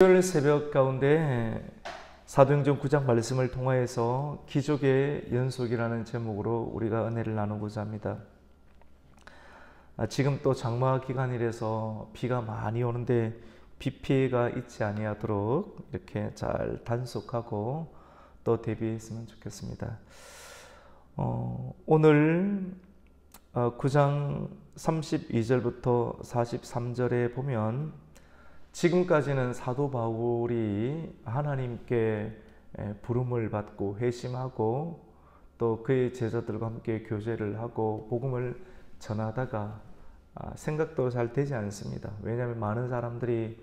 토요일 새벽 가운데 사도행전 9장 말씀을 통하여서 기적의 연속이라는 제목으로 우리가 은혜를 나누고자 합니다. 지금 또 장마 기간이라서 비가 많이 오는데 비 피해가 있지 아니하도록 이렇게 잘 단속하고 또 대비했으면 좋겠습니다. 오늘 9장 32절부터 43절에 보면 지금까지는 사도 바울이 하나님께 부름을 받고 회심하고 또 그의 제자들과 함께 교제를 하고 복음을 전하다가 생각도 잘 되지 않습니다. 왜냐하면 많은 사람들이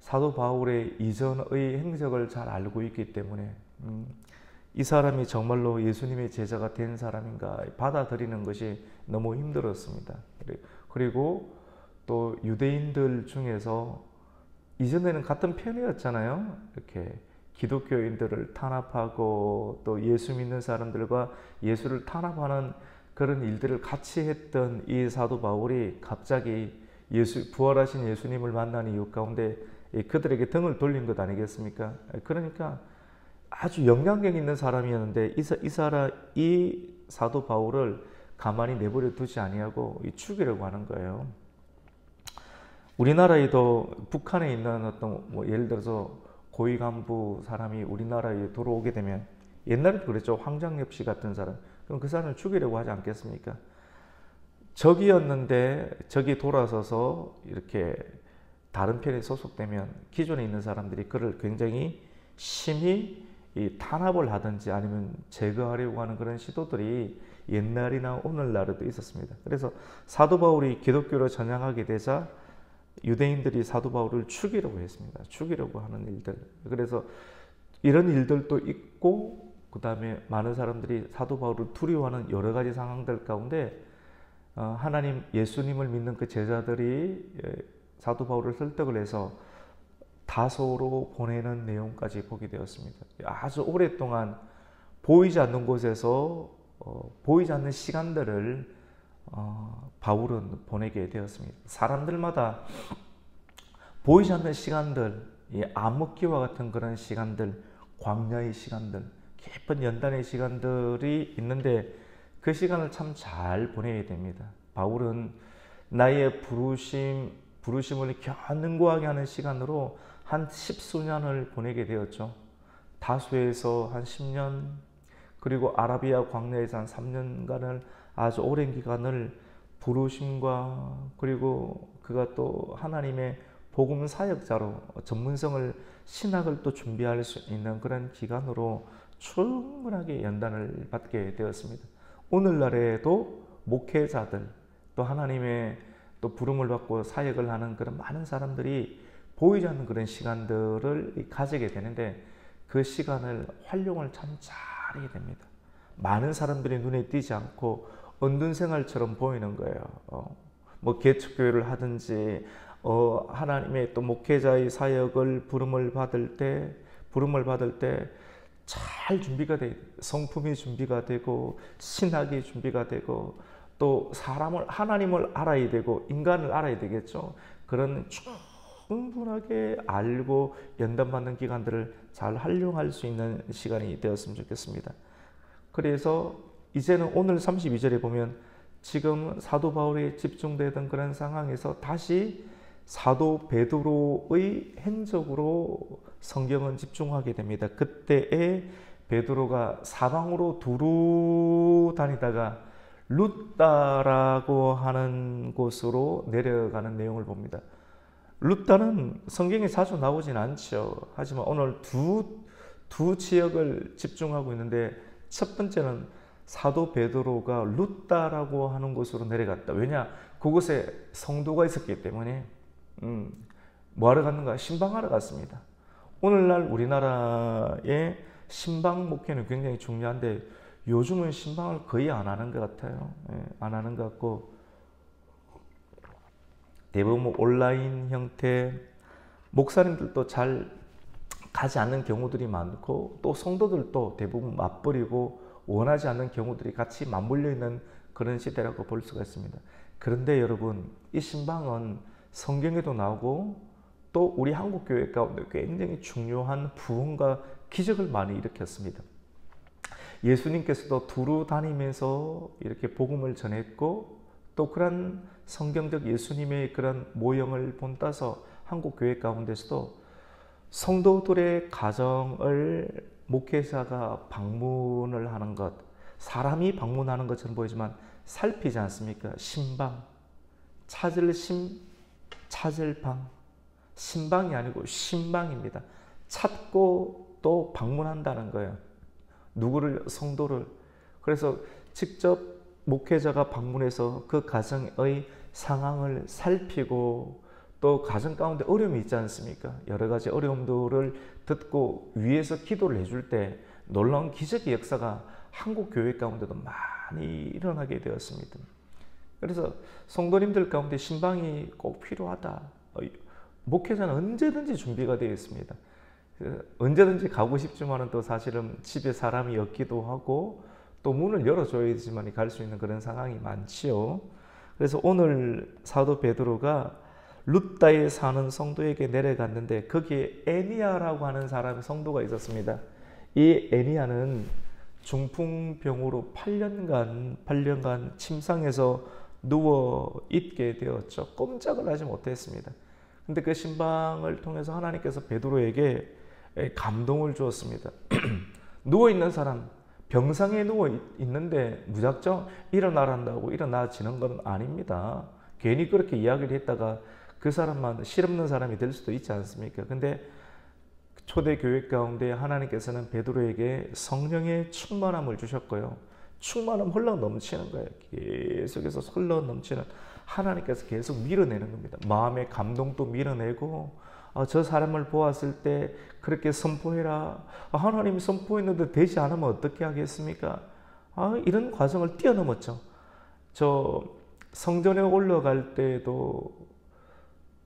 사도 바울의 이전의 행적을 잘 알고 있기 때문에 이 사람이 정말로 예수님의 제자가 된 사람인가 받아들이는 것이 너무 힘들었습니다. 그리고 또 유대인들 중에서 이전에는 같은 편이었잖아요. 이렇게 기독교인들을 탄압하고 또 예수 믿는 사람들과 예수를 탄압하는 그런 일들을 같이 했던 이 사도 바울이 갑자기 부활하신 예수님을 만난 이유 가운데 그들에게 등을 돌린 것 아니겠습니까? 그러니까 아주 영향력 있는 사람이었는데 이 사도 바울을 가만히 내버려 두지 아니하고 죽이려고 하는 거예요. 우리나라에도 북한에 있는 어떤 예를 들어서 고위 간부 사람이 우리나라에 들어오게 되면 옛날에도 그랬죠. 황장엽 씨 같은 사람. 그럼 그 사람을 죽이려고 하지 않겠습니까? 적이었는데 적이 돌아서서 이렇게 다른 편에 소속되면 기존에 있는 사람들이 그를 굉장히 심히 탄압을 하든지 아니면 제거하려고 하는 그런 시도들이 옛날이나 오늘날에도 있었습니다. 그래서 사도 바울이 기독교로 전향하게 되자 유대인들이 사도 바울을 죽이려고 했습니다. 죽이려고 하는 일들. 그래서 이런 일들도 있고 그 다음에 많은 사람들이 사도 바울을 두려워하는 여러 가지 상황들 가운데 하나님 예수님을 믿는 그 제자들이 사도 바울을 설득을 해서 다소로 보내는 내용까지 보게 되었습니다. 아주 오랫동안 보이지 않는 곳에서 보이지 않는 시간들을 바울은 보내게 되었습니다. 사람들마다 보이지 않는 시간들, 암흑기와 같은 그런 시간들, 광야의 시간들, 깊은 연단의 시간들이 있는데 그 시간을 참 잘 보내야 됩니다. 바울은 나의 부르심을 견고하게 하는 시간으로 한 10수년을 보내게 되었죠. 다수에서 한 10년, 그리고 아라비아 광야에서 한 3년간을 아주 오랜 기간을 부르심과 그리고 그가 또 하나님의 복음 사역자로 전문성을 신학을 또 준비할 수 있는 그런 기간으로 충분하게 연단을 받게 되었습니다. 오늘날에도 목회자들 또 하나님의 또 부름을 받고 사역을 하는 그런 많은 사람들이 보이지 않는 그런 시간들을 가지게 되는데 그 시간을 활용을 참 잘해야 됩니다. 많은 사람들이 눈에 띄지 않고 은둔 생활처럼 보이는 거예요. 개척교회를 하든지 하나님의 또 목회자의 사역을 부름을 받을 때 잘 준비가 돼, 성품이 준비가 되고 신학이 준비가 되고 또 하나님을 알아야 되고 인간을 알아야 되겠죠. 그런 충분하게 알고 연단받는 기간들을 잘 활용할 수 있는 시간이 되었으면 좋겠습니다. 그래서 이제는 오늘 32절에 보면 지금 사도 바울이 집중되던 그런 상황에서 다시 사도 베드로의 행적으로 성경은 집중하게 됩니다. 그때에 베드로가 사방으로 두루 다니다가 룻다라고 하는 곳으로 내려가는 내용을 봅니다. 룻다는 성경에 자주 나오진 않죠. 하지만 오늘 두 지역을 집중하고 있는데 첫 번째는 사도 베드로가 룻다라고 하는 곳으로 내려갔다. 왜냐? 그곳에 성도가 있었기 때문에 뭐하러 갔는가? 신방하러 갔습니다. 오늘날 우리나라의 신방 목회는 굉장히 중요한데 요즘은 신방을 거의 안 하는 것 같아요. 안 하는 것 같고 대부분 온라인 형태, 목사님들도 잘 가지 않는 경우들이 많고 또 성도들도 대부분 맞벌이고 원하지 않는 경우들이 같이 맞물려 있는 그런 시대라고 볼 수가 있습니다. 그런데 여러분, 이 신방은 성경에도 나오고 또 우리 한국교회 가운데 굉장히 중요한 부흥과 기적을 많이 일으켰습니다. 예수님께서도 두루 다니면서 이렇게 복음을 전했고 또 그런 성경적 예수님의 그런 모형을 본따서 한국교회 가운데서도 성도들의 가정을 목회자가 방문을 하는 것, 사람이 방문하는 것처럼 보이지만 살피지 않습니까? 신방, 찾을 심, 찾을 방. 신방이 아니고 신방입니다. 찾고 또 방문한다는 거예요. 누구를? 성도를. 그래서 직접 목회자가 방문해서 그 가정의 상황을 살피고 또 가정 가운데 어려움이 있지 않습니까? 여러 가지 어려움들을 듣고 위에서 기도를 해줄 때 놀라운 기적의 역사가 한국 교회 가운데도 많이 일어나게 되었습니다. 그래서 성도님들 가운데 신방이 꼭 필요하다. 목회자는 언제든지 준비가 되어 있습니다. 언제든지 가고 싶지만 또 사실은 집에 사람이 없기도 하고 또 문을 열어줘야지만 갈 수 있는 그런 상황이 많지요. 그래서 오늘 사도 베드로가 룻다에 사는 성도에게 내려갔는데 거기에 애니아라고 하는 사람의 성도가 있었습니다. 이 애니아는 중풍병으로 8년간 침상에서 누워 있게 되었죠. 꼼짝을 하지 못했습니다. 근데 그 신방을 통해서 하나님께서 베드로에게 감동을 주었습니다. 누워있는 사람, 병상에 누워있는데 무작정 일어나란다고 일어나지는 건 아닙니다. 괜히 그렇게 이야기를 했다가 그 사람만 실없는 사람이 될 수도 있지 않습니까? 근데 초대교회 가운데 하나님께서는 베드로에게 성령의 충만함을 주셨고요. 충만함 흘러 넘치는 거예요. 계속해서 흘러 넘치는, 하나님께서 계속 밀어내는 겁니다. 마음의 감동도 밀어내고, 저 사람을 보았을 때 그렇게 선포해라. 하나님이 선포했는데 되지 않으면 어떻게 하겠습니까? 이런 과정을 뛰어넘었죠. 저 성전에 올라갈 때도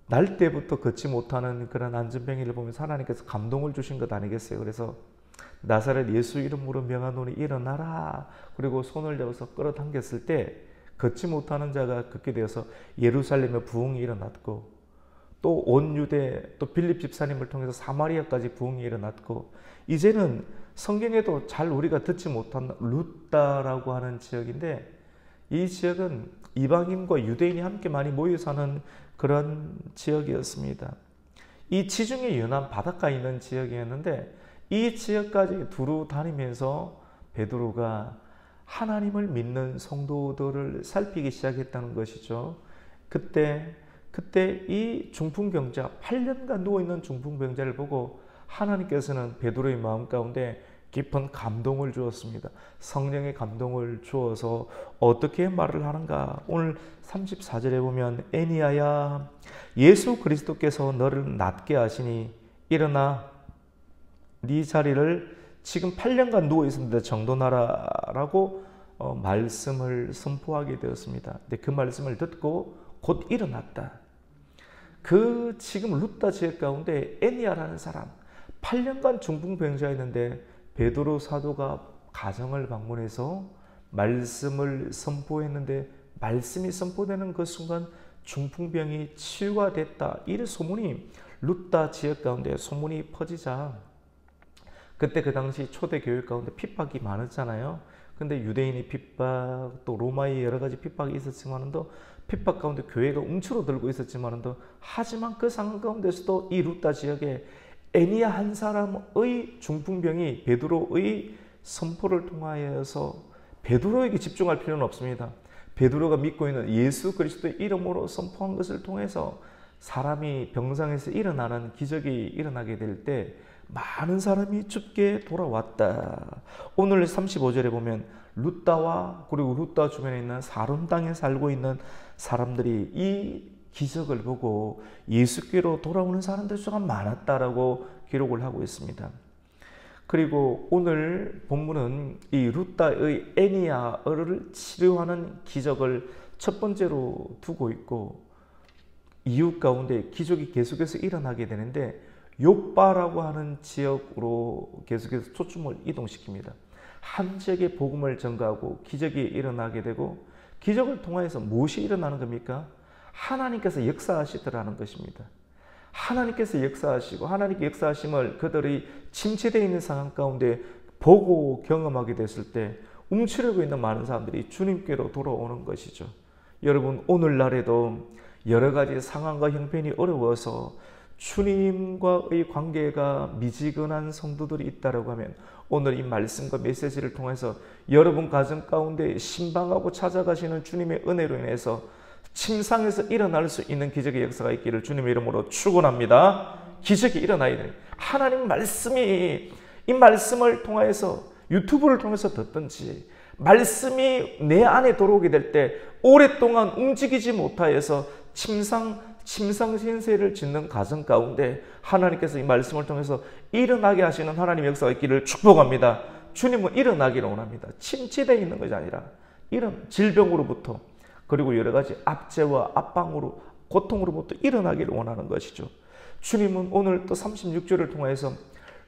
날 때부터 걷지 못하는 그런 안전병이를 보면서 하나님께서 감동을 주신 것 아니겠어요? 그래서 나사렛 예수 이름으로 명하노니 일어나라. 그리고 손을 잡아서 끌어당겼을 때 걷지 못하는 자가 걷게 되어서 예루살렘에 부흥이 일어났고, 또 온 유대, 또 빌립 집사님을 통해서 사마리아까지 부흥이 일어났고, 이제는 성경에도 잘 우리가 듣지 못한 룻다라고 하는 지역인데, 이 지역은 이방인과 유대인이 함께 많이 모여 사는 그런 지역이었습니다. 이 지중해 연안 바닷가에 있는 지역이었는데, 이 지역까지 두루 다니면서 베드로가 하나님을 믿는 성도들을 살피기 시작했다는 것이죠. 그때 이 중풍병자, 8년간 누워있는 중풍병자를 보고 하나님께서는 베드로의 마음 가운데 깊은 감동을 주었습니다. 성령의 감동을 주어서 어떻게 말을 하는가? 오늘 34절에 보면 애니아야, 예수 그리스도께서 너를 낫게 하시니 일어나 네 자리를 지금 8년간 누워있었는데 정돈하라라고 말씀을 선포하게 되었습니다. 근데 그 말씀을 듣고 곧 일어났다. 그 지금 룻다 지역 가운데 애니아라는 사람, 8년간 중풍병자였는데 베드로 사도가 가정을 방문해서 말씀을 선포했는데, 말씀이 선포되는 그 순간 중풍병이 치유가 됐다. 이 소문이 룻다 지역 가운데 소문이 퍼지자, 그때 그 당시 초대교회 가운데 핍박이 많았잖아요. 근데 유대인의 핍박, 또 로마의 여러 가지 핍박이 있었지만도, 핍박 가운데 교회가 움츠러들고 있었지만도, 하지만 그 상황 가운데서도 이 룻다 지역에 애니아 한 사람의 중풍병이 베드로의 선포를 통하여서, 베드로에게 집중할 필요는 없습니다. 베드로가 믿고 있는 예수 그리스도의 이름으로 선포한 것을 통해서 사람이 병상에서 일어나는 기적이 일어나게 될 때 많은 사람이 죽게 돌아왔다. 오늘 35절에 보면 룻다와 그리고 룻다 주변에 있는 사론 땅에 살고 있는 사람들이 이 기적을 보고 예수께로 돌아오는 사람들 수가 많았다라고 기록을 하고 있습니다. 그리고 오늘 본문은 이 룻다의 애니아를 치료하는 기적을 첫 번째로 두고 있고, 이유 가운데 기적이 계속해서 일어나게 되는데 욥바라고 하는 지역으로 계속해서 초점을 이동시킵니다. 한 지역에 복음을 전가하고 기적이 일어나게 되고, 기적을 통해서 무엇이 일어나는 겁니까? 하나님께서 역사하시더라는 것입니다. 하나님께서 역사하시고 하나님께 역사하심을 그들이 침체되어 있는 상황 가운데 보고 경험하게 됐을 때 움츠리고 있는 많은 사람들이 주님께로 돌아오는 것이죠. 여러분, 오늘날에도 여러 가지 상황과 형편이 어려워서 주님과의 관계가 미지근한 성도들이 있다고 하면 오늘 이 말씀과 메시지를 통해서 여러분 가정 가운데 신방하고 찾아가시는 주님의 은혜로 인해서 침상에서 일어날 수 있는 기적의 역사가 있기를 주님의 이름으로 축원합니다. 기적이 일어나야 돼. 하나님 말씀이, 이 말씀을 통해서 유튜브를 통해서 듣든지 말씀이 내 안에 들어오게 될 때 오랫동안 움직이지 못하여서 침상 신세를 짓는 가정 가운데 하나님께서 이 말씀을 통해서 일어나게 하시는 하나님의 역사가 있기를 축복합니다. 주님은 일어나기를 원합니다. 침체되어 있는 것이 아니라 이런 질병으로부터 그리고 여러 가지 압제와 압박으로 고통으로부터 일어나기를 원하는 것이죠. 주님은 오늘 또 36절을 통해서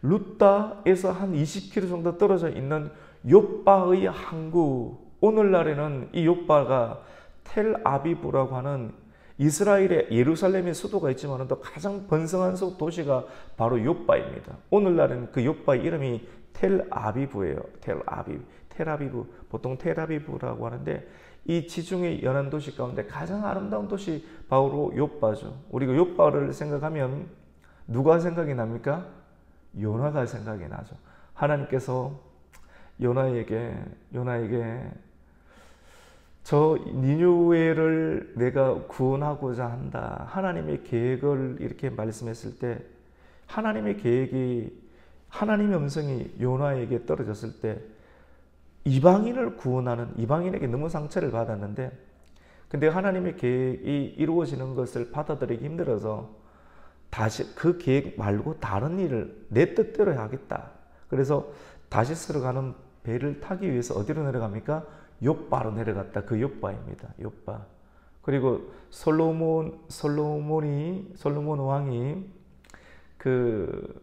루다에서 한 20km 정도 떨어져 있는 욥바의 항구, 오늘날에는 이 욥바가 텔아비브라고 하는 이스라엘의 예루살렘의 수도가 있지만 또 가장 번성한 도시가 바로 욥바입니다. 오늘날은 그 욥바의 이름이 텔아비브예요. 텔아비브, 보통 텔아비브라고 하는데 이 지중해 연안 도시 가운데 가장 아름다운 도시 바로 욥바죠. 우리가 욥바를 생각하면 누가 생각이 납니까? 요나가 생각이 나죠. 하나님께서 요나에게 저 니느웨를 내가 구원하고자 한다. 하나님의 계획을 이렇게 말씀했을 때 하나님의 계획이, 하나님의 음성이 요나에게 떨어졌을 때 이방인을 구원하는, 이방인에게 너무 상처를 받았는데 근데 하나님의 계획이 이루어지는 것을 받아들이기 힘들어서 다시 그 계획 말고 다른 일을 내 뜻대로 하겠다. 그래서 다시스로 가는 배를 타기 위해서 어디로 내려갑니까? 욥바로 내려갔다. 그 욥바입니다. 욥바. 그리고 솔로몬 왕이 그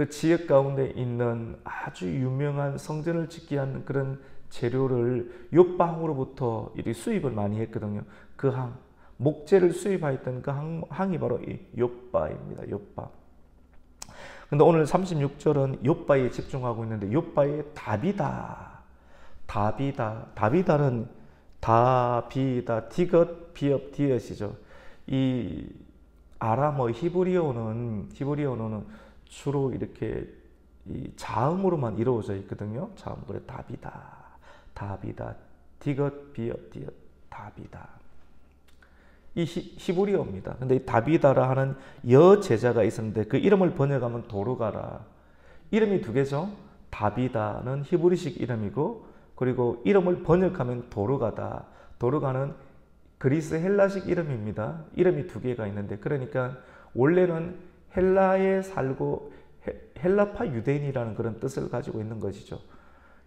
지역 가운데 있는 아주 유명한 성전을 짓기 위한 그런 재료를 욥바항으로부터 수입을 많이 했거든요. 그 항, 목재를 수입하였던 그 항이 바로 이 욥바입니다. 욥바. 근데 오늘 36절은 욥바에 집중하고 있는데 욥바의 다비다는 디귿 비읍 디귿이죠. 이 아람어 히브리어는 주로 이렇게 이 자음으로만 이루어져 있거든요. 자음, 그래 다비다, 디귿 비읍 디귿 다비다. 이 히브리어입니다. 근데 이 다비다라 하는 여제자가 있었는데 그 이름을 번역하면 도르가라. 이름이 두 개죠. 다비다는 히브리식 이름이고 그리고 이름을 번역하면 도르가다. 도르가는 그리스 헬라식 이름입니다. 이름이 두 개가 있는데 그러니까 원래는 헬라에 살고 헬라파 유대인이라는 그런 뜻을 가지고 있는 것이죠.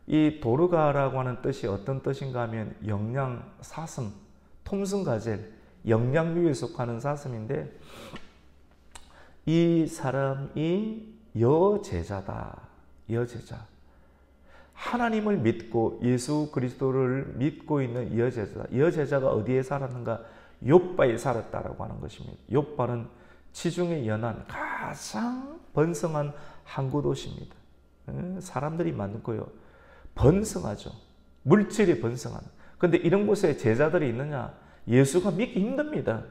이 도르가라고 하는 뜻이 어떤 뜻인가 하면 영양, 사슴, 톰슨가젤, 영양류에 속하는 사슴인데 이 사람이 여제자다. 여제자. 하나님을 믿고 예수 그리스도를 믿고 있는 여제자다. 여제자가 어디에 살았는가? 욥바에 살았다라고 하는 것입니다. 욥바는 지중해 연안 가장 번성한 항구 도시입니다. 사람들이 많고요. 번성하죠. 물질이 번성하는. 그런데 이런 곳에 제자들이 있느냐? 예수가 믿기 힘듭니다.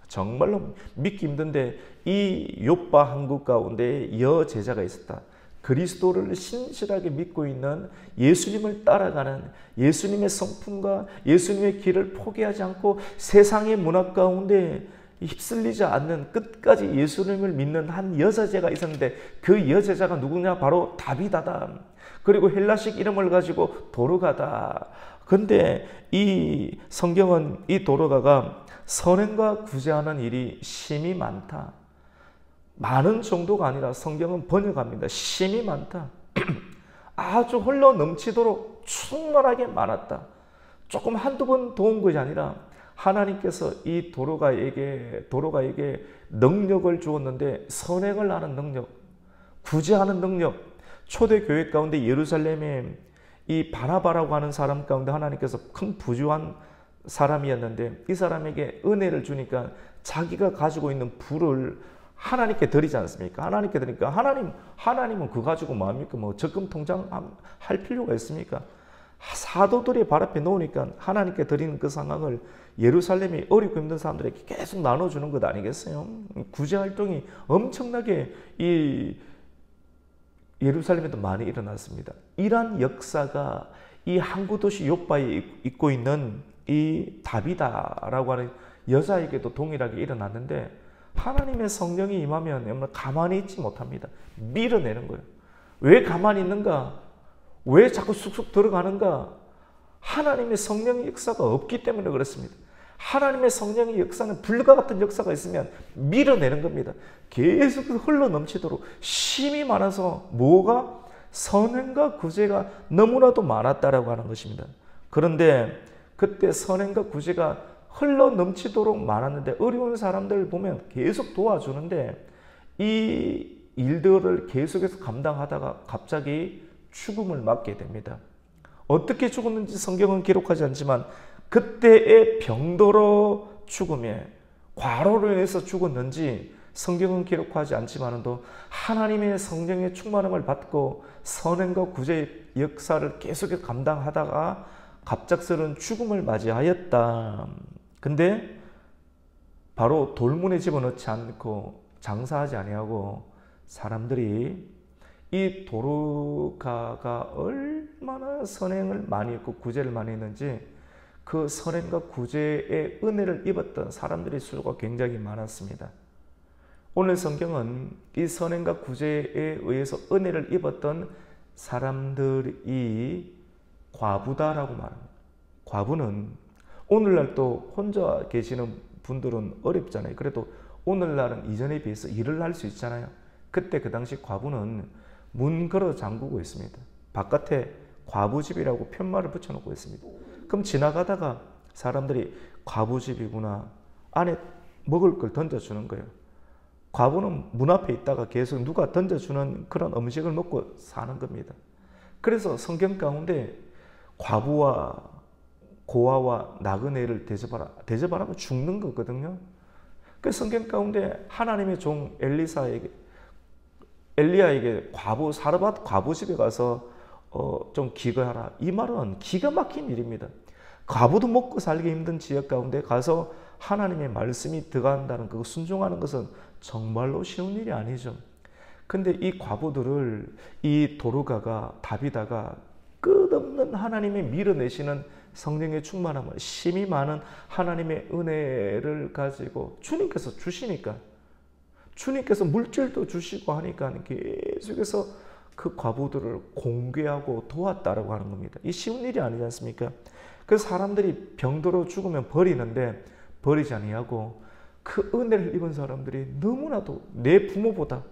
정말로 믿기 힘든데 이 욥바 항구 가운데 여제자가 있었다. 그리스도를 신실하게 믿고 있는 예수님을 따라가는 예수님의 성품과 예수님의 길을 포기하지 않고 세상의 문화 가운데 휩쓸리지 않는 끝까지 예수님을 믿는 한 여제자가 있었는데 그 여제자가 누구냐? 바로 다비다다. 그리고 헬라식 이름을 가지고 도르가다. 그런데 이 성경은 이 도르가가 선행과 구제하는 일이 심이 많다. 많은 정도가 아니라 성경은 번역합니다. 심이 많다. 아주 흘러 넘치도록 충만하게 많았다. 조금 한두 번 도운 것이 아니라 하나님께서 이 도르가에게 능력을 주었는데 선행을 하는 능력, 구제하는 능력. 초대교회 가운데 예루살렘에 이 바나바라고 하는 사람 가운데 하나님께서 큰 부유한 사람이었는데 이 사람에게 은혜를 주니까 자기가 가지고 있는 불을 하나님께 드리지 않습니까? 하나님께 드리니까 하나님은 그거 가지고 뭐합니까? 뭐 적금 통장 할 필요가 있습니까? 사도들이 발 앞에 놓으니까 하나님께 드리는 그 상황을 예루살렘이 어렵고 힘든 사람들에게 계속 나눠주는 것 아니겠어요? 구제 활동이 엄청나게 이 예루살렘에도 많이 일어났습니다. 이러한 역사가 이 항구 도시 요바에 있고 있는 이 다비다라고 하는 여자에게도 동일하게 일어났는데, 하나님의 성령이 임하면 가만히 있지 못합니다. 밀어내는 거예요. 왜 가만히 있는가? 왜 자꾸 쑥쑥 들어가는가? 하나님의 성령의 역사가 없기 때문에 그렇습니다. 하나님의 성령의 역사는 불과 같은 역사가 있으면 밀어내는 겁니다. 계속 흘러 넘치도록 힘이 많아서 뭐가? 선행과 구제가 너무나도 많았다라고 하는 것입니다. 그런데 그때 선행과 구제가 흘러 넘치도록 많았는데 어려운 사람들을 보면 계속 도와주는데 이 일들을 계속해서 감당하다가 갑자기 죽음을 맞게 됩니다. 어떻게 죽었는지 성경은 기록하지 않지만 그때의 병도로 죽음에 과로로 인해서 죽었는지 성경은 기록하지 않지만도 하나님의 성령의 충만함을 받고 선행과 구제의 역사를 계속해서 감당하다가 갑작스러운 죽음을 맞이하였다. 근데 바로 돌문에 집어넣지 않고 장사하지 아니하고 사람들이 이 도르가가 얼마나 선행을 많이 했고 구제를 많이 했는지 그 선행과 구제의 은혜를 입었던 사람들의 수가 굉장히 많았습니다. 오늘 성경은 이 선행과 구제에 의해서 은혜를 입었던 사람들이 과부다라고 말합니다. 과부는 오늘날 또 혼자 계시는 분들은 어렵잖아요. 그래도 오늘날은 이전에 비해서 일을 할 수 있잖아요. 그때 그 당시 과부는 문 걸어 잠그고 있습니다. 바깥에 과부집이라고 편말을 붙여놓고 있습니다. 그럼 지나가다가 사람들이 과부집이구나, 안에 먹을 걸 던져주는 거예요. 과부는 문 앞에 있다가 계속 누가 던져주는 그런 음식을 먹고 사는 겁니다. 그래서 성경 가운데 과부와 고아와 나그네를 대접하라면 죽는 거거든요. 그 성경 가운데 하나님의 종 엘리야에게 사르밧 과부 집에 가서 좀 기거하라. 이 말은 기가 막힌 일입니다. 과부도 먹고 살기 힘든 지역 가운데 가서 하나님의 말씀이 들어간다는 그 순종하는 것은 정말로 쉬운 일이 아니죠. 근데 이 과부들을 이 도르가가 다비다가 끝없는 하나님의 밀어내시는 성령의 충만함을, 힘이 많은 하나님의 은혜를 가지고 주님께서 주시니까, 주님께서 물질도 주시고 하니까 계속해서 그 과부들을 공개하고 도왔다라고 하는 겁니다. 이 쉬운 일이 아니지 않습니까? 그 사람들이 병들어 죽으면 버리는데 버리지 아니하고 그 은혜를 입은 사람들이 너무나도 내 부모보다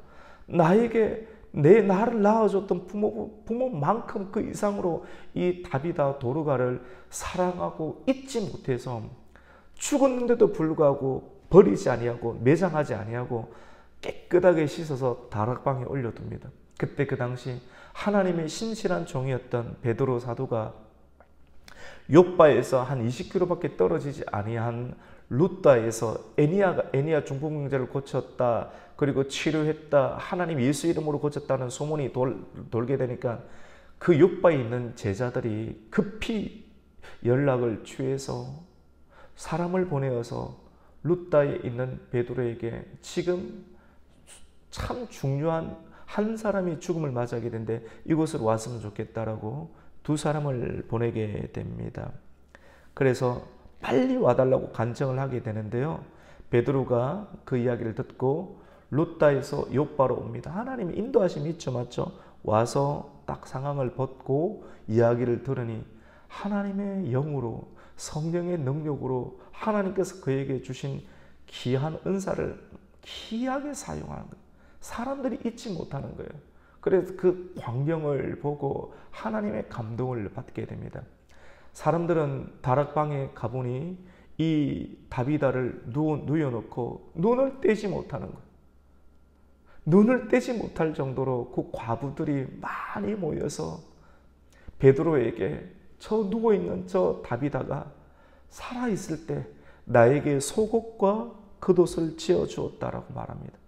나를 낳아줬던 부모만큼 그 이상으로 이 다비다 도르가를 사랑하고 잊지 못해서 죽었는데도 불구하고 버리지 아니하고 매장하지 아니하고 깨끗하게 씻어서 다락방에 올려둡니다. 그때 그 당시 하나님의 신실한 종이었던 베드로 사도가 욥바에서 한 20km밖에 떨어지지 아니한 루다에서 애니야 중풍병자를 고쳤다, 그리고 치료했다, 하나님 예수 이름으로 고쳤다는 소문이 돌게 되니까 그 욥바에 있는 제자들이 급히 연락을 취해서 사람을 보내어서 루다에 있는 베드로에게 지금 참 중요한 한 사람이 죽음을 맞이하게 되는데 이곳으로 왔으면 좋겠다라고 두 사람을 보내게 됩니다. 그래서 빨리 와달라고 간청을 하게 되는데요. 베드로가 그 이야기를 듣고 루다에서 욥바로 옵니다. 하나님이 인도하심이 있죠, 맞죠? 와서 딱 상황을 벗고 이야기를 들으니 하나님의 영으로, 성령의 능력으로 하나님께서 그에게 주신 귀한 은사를 귀하게 사용하는 거예요. 사람들이 잊지 못하는 거예요. 그래서 그 광경을 보고 하나님의 감동을 받게 됩니다. 사람들은 다락방에 가보니 이 다비다를 누워놓고 눈을 떼지 못하는 거예요. 눈을 떼지 못할 정도로 그 과부들이 많이 모여서 베드로에게 저 누워있는 저 다비다가 살아있을 때 나에게 속옷과 겉옷을 지어주었다라고 말합니다.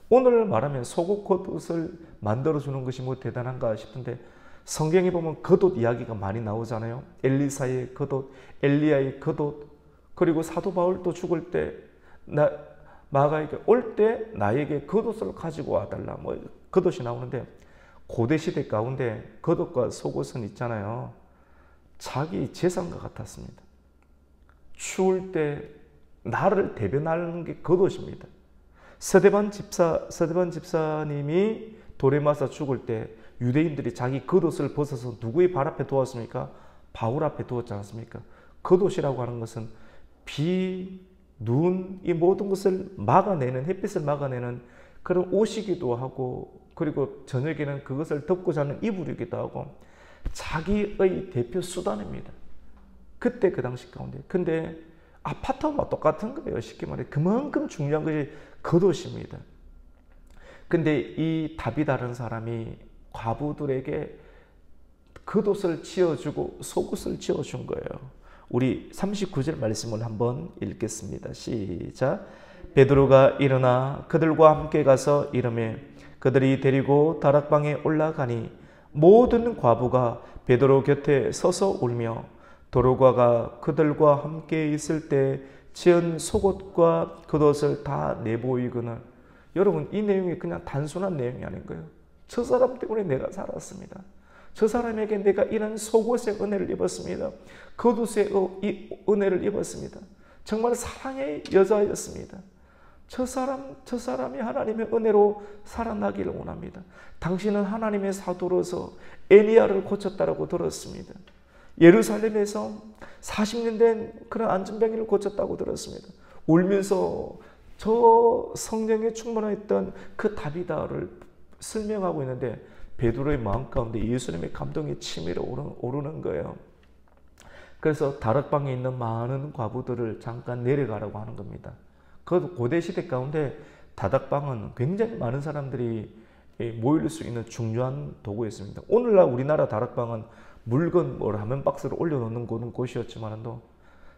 오늘 말하면 속옷 겉옷을 만들어주는 것이 뭐 대단한가 싶은데 성경에 보면 겉옷 이야기가 많이 나오잖아요. 엘리사의 겉옷, 엘리야의 겉옷, 그리고 사도 바울도 죽을 때 마가에게 올 때 나에게 겉옷을 가지고 와달라, 뭐 겉옷이 나오는데, 고대 시대 가운데 겉옷과 속옷은 있잖아요, 자기 재산과 같았습니다. 추울 때 나를 대변하는 게 겉옷입니다. 서대반 집사님이 돌에 맞아 죽을 때 유대인들이 자기 겉옷을 벗어서 누구의 발 앞에 두었습니까? 바울 앞에 두었지 않습니까? 겉옷이라고 하는 것은 비, 눈, 이 모든 것을 막아내는, 햇빛을 막아내는 그런 옷이기도 하고, 그리고 저녁에는 그것을 덮고 자는 이불이기도 하고, 자기의 대표 수단입니다. 그때 그 당시 가운데. 근데 아파트와 똑같은 거예요. 쉽게 말해 그만큼 중요한 것이 겉옷입니다. 근데 이 다비다라는 사람이 과부들에게 겉옷을 지어주고 속옷을 지어준 거예요. 우리 39절 말씀을 한번 읽겠습니다. 시작. 베드로가 일어나 그들과 함께 가서 이르매 그들이 데리고 다락방에 올라가니 모든 과부가 베드로 곁에 서서 울며 도로가가 그들과 함께 있을 때 지은 속옷과 겉옷을 다 내보이거늘. 여러분, 이 내용이 그냥 단순한 내용이 아닌 거예요. 저 사람 때문에 내가 살았습니다. 저 사람에게 내가 이런 속옷의 은혜를 입었습니다. 겉옷의 은혜를 입었습니다. 정말 사랑의 여자였습니다. 저 사람이 하나님의 은혜로 살아나기를 원합니다. 당신은 하나님의 사도로서 에니야를 고쳤다고 들었습니다. 예루살렘에서 40년 된 그런 안전병이를 고쳤다고 들었습니다. 울면서 저 성령에 충만했던 그 다비다를 설명하고 있는데 베드로의 마음 가운데 예수님의 감동이 치밀어 오르는 거예요. 그래서 다락방에 있는 많은 과부들을 잠깐 내려가라고 하는 겁니다. 그 고대시대 가운데 다락방은 굉장히 많은 사람들이 모일 수 있는 중요한 도구였습니다. 오늘날 우리나라 다락방은 물건 라면 박스를 올려놓는 곳이었지만도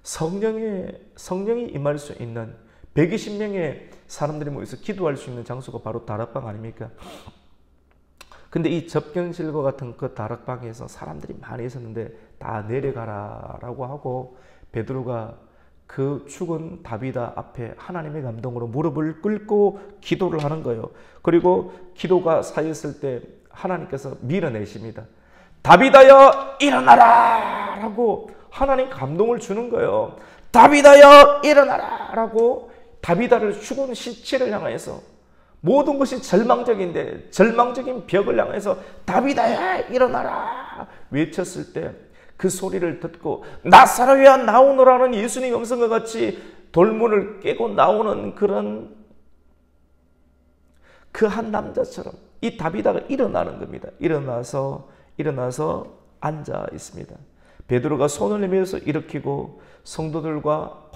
성령이 임할 수 있는 120명의 사람들이 모여서 기도할 수 있는 장소가 바로 다락방 아닙니까? 근데 이 접견실과 같은 그 다락방에서 사람들이 많이 있었는데 다 내려가라라고 하고 베드로가 그 죽은 다비다 앞에 하나님의 감동으로 무릎을 꿇고 기도를 하는 거예요. 그리고 기도가 쌓였을 때 하나님께서 밀어내십니다. 다비다여 일어나라 라고 하나님 감동을 주는 거예요. 다비다여 일어나라 라고 다비다를 죽은 시체를 향해서 모든 것이 절망적인데 절망적인 벽을 향해서 다비다여 일어나라 외쳤을 때 그 소리를 듣고 나사로야 나오노라는 예수님 음성과 같이 돌문을 깨고 나오는 그런 그 한 남자처럼 이 다비다가 일어나는 겁니다. 일어나서 앉아 있습니다. 베드로가 손을 내밀어서 일으키고 성도들과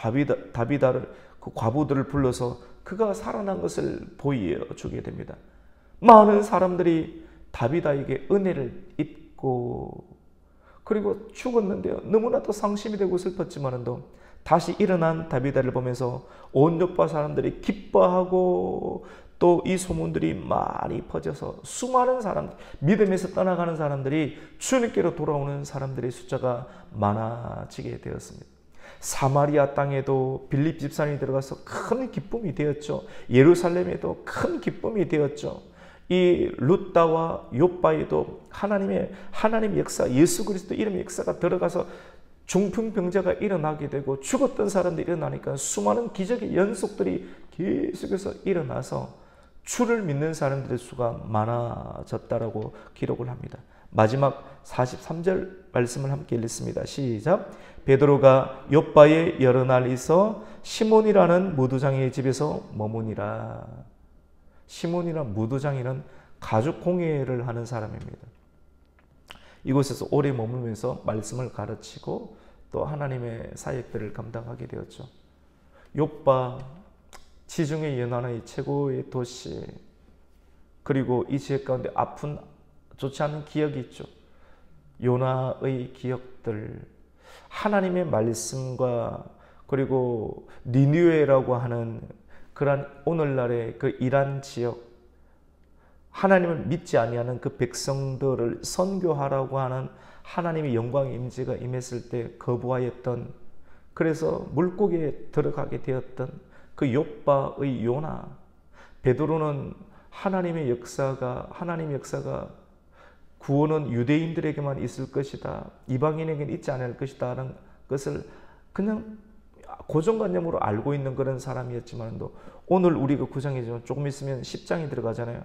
다비다를 그 과부들을 불러서 그가 살아난 것을 보여주게 됩니다. 많은 사람들이 다비다에게 은혜를 입고 그리고 죽었는데요. 너무나도 상심이 되고 슬펐지만도 다시 일어난 다비다를 보면서 온 요파 사람들이 기뻐하고 또 이 소문들이 많이 퍼져서 수많은 사람, 믿음에서 떠나가는 사람들이 주님께로 돌아오는 사람들의 숫자가 많아지게 되었습니다. 사마리아 땅에도 빌립 집사님이 들어가서 큰 기쁨이 되었죠. 예루살렘에도 큰 기쁨이 되었죠. 이 룻다와 욥바에도 하나님의 역사, 예수 그리스도 이름의 역사가 들어가서 중풍병자가 일어나게 되고 죽었던 사람들이 일어나니까 수많은 기적의 연속들이 계속해서 일어나서 주를 믿는 사람들의 수가 많아졌다라고 기록을 합니다. 마지막 43절 말씀을 함께 읽습니다. 시작. 베드로가 욥바에 여러 날 있어 시몬이라는 무두장의 집에서 머무니라. 시몬이라는 무두장이는 가죽 공예를 하는 사람입니다. 이곳에서 오래 머물면서 말씀을 가르치고 또 하나님의 사역들을 감당하게 되었죠. 욥바, 지중해 연안의 최고의 도시, 그리고 이 지역 가운데 아픈 좋지 않은 기억이 있죠. 요나의 기억들, 하나님의 말씀과 그리고 니느웨라고 하는 그러한 오늘날의 그 이란 지역, 하나님을 믿지 아니하는 그 백성들을 선교하라고 하는 하나님의 영광의 임재가 임했을 때 거부하였던, 그래서 물고기에 들어가게 되었던 그 욥바의 요나, 베드로는 하나님의 역사가 구원은 유대인들에게만 있을 것이다, 이방인에게는 있지 않을 것이다 하는 것을 그냥 고정관념으로 알고 있는 그런 사람이었지만도, 오늘 우리가 9장이지만 조금 있으면 10장이 들어가잖아요.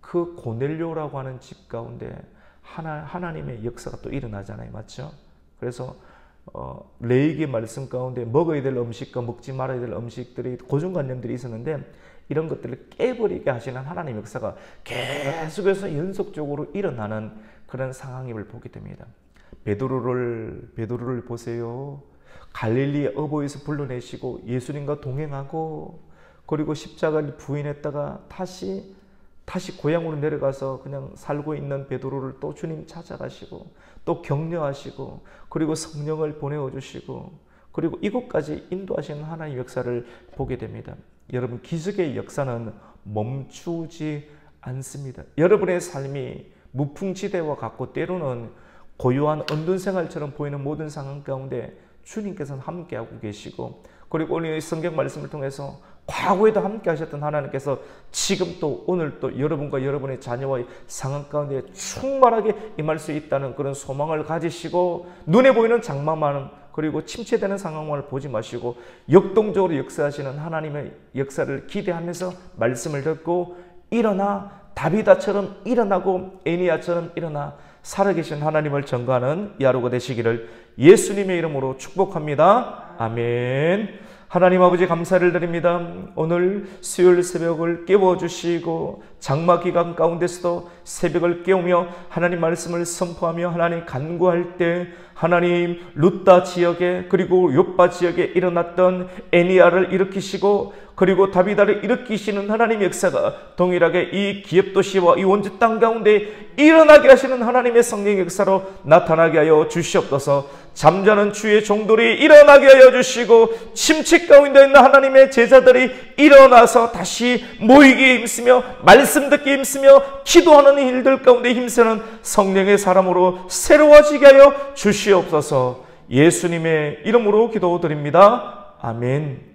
그 고넬료라고 하는 집 가운데 하나님의 역사가 또 일어나잖아요. 맞죠? 그래서 레위기 말씀 가운데 먹어야 될 음식과 먹지 말아야 될 음식들이, 고정관념들이 있었는데 이런 것들을 깨버리게 하시는 하나님의 역사가 계속해서 연속적으로 일어나는 그런 상황임을 보게 됩니다. 베드로를 보세요. 갈릴리 어보에서 불러내시고 예수님과 동행하고, 그리고 십자가를 부인했다가 다시 고향으로 내려가서 그냥 살고 있는 베드로를 또 주님 찾아가시고 또 격려하시고, 그리고 성령을 보내어 주시고, 그리고 이곳까지 인도하시는 하나님의 역사를 보게 됩니다. 여러분, 기적의 역사는 멈추지 않습니다. 여러분의 삶이 무풍지대와 같고 때로는 고요한 언둔 생활처럼 보이는 모든 상황 가운데 주님께서는 함께하고 계시고, 그리고 오늘 성경 말씀을 통해서 과거에도 함께 하셨던 하나님께서 지금 또 오늘 또 여러분과 여러분의 자녀와의 상황 가운데 충만하게 임할 수 있다는 그런 소망을 가지시고, 눈에 보이는 장마만 그리고 침체되는 상황만을 보지 마시고 역동적으로 역사하시는 하나님의 역사를 기대하면서 말씀을 듣고, 일어나 다비다처럼 일어나고 에니야처럼 일어나 살아계신 하나님을 전가하는 이 하루가 되시기를 예수님의 이름으로 축복합니다. 아멘. 하나님 아버지, 감사를 드립니다. 오늘 수요일 새벽을 깨워주시고 장마 기간 가운데서도 새벽을 깨우며 하나님 말씀을 선포하며 하나님 간구할 때, 하나님 루다 지역에 그리고 욥바 지역에 일어났던 에니야를 일으키시고 그리고 다비다를 일으키시는 하나님의 역사가 동일하게 이 기업도시와 이 원주 땅 가운데 일어나게 하시는 하나님의 성령의 역사로 나타나게 하여 주시옵소서. 잠자는 주의 종들이 일어나게 하여 주시고, 침체 가운데 있는 하나님의 제자들이 일어나서 다시 모이기에 힘쓰며 말씀 듣기에 힘쓰며 기도하는 일들 가운데 힘쓰는 성령의 사람으로 새로워지게 하여 주시옵소서. 예수님의 이름으로 기도드립니다. 아멘.